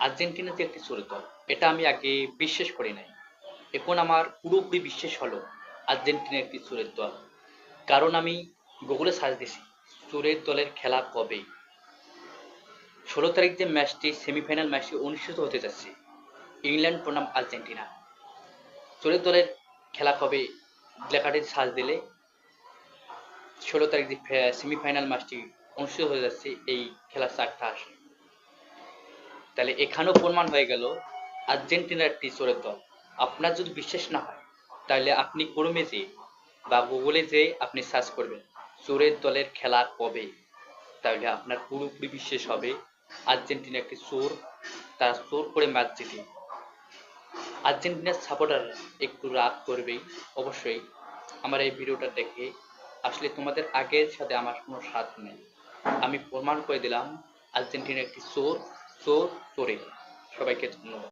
Argentina যে একটি চোরের দল, এটা আমি আগে বিশ্বাস করি নাই। এখন আমার পুরোপুরি বিশ্বাস হলো আর্জেন্টিনা একটি চোরের দল। কারণ আমি গুগলে সার্চ দিছি চোরের দলের খেলা কবে। 16 তারিখ যে ম্যাচটি, সেমিফাইনাল ম্যাচটি অনুষ্ঠিত হতে যাচ্ছে ইংল্যান্ড বনাম আর্জেন্টিনা। চোরের দলের খেলা কবে লেখাটি সার্চ দিলে 16 তারিখ যে সেমিফাইনাল ম্যাচটি অনুষ্ঠিত হতে যাচ্ছে এই খেলার চারটা আসে। তাহলে এখানেও প্রমাণ হয়ে গেল আর্জেন্টিনা একটি চোরের দল। আপনার যদি বিশ্বাস না হয় তাহলে আপনি ক্রোমে যেয়ে বা গুগলে যেয়ে আপনি সার্চ করবেন চোরের দলের খেলা কবে, তাহলে আপনার পুরোপুরি বিশ্বাস হবে আর্জেন্টিনা একটি চোর, তারা চোর করে ম্যাচ জিতে। আর্জেন্টিনার সাপোর্টাররা একটু রাগ করবেই অবশ্যই আমার এই ভিডিওটা দেখে। আসলে তোমাদের আগের সাথে আমার কোনো স্বাদ নেই, আমি প্রমাণ করে দিলাম আর্জেন্টিনা একটি চোর, চোর, চোরে। সবাইকে ধন্যবাদ।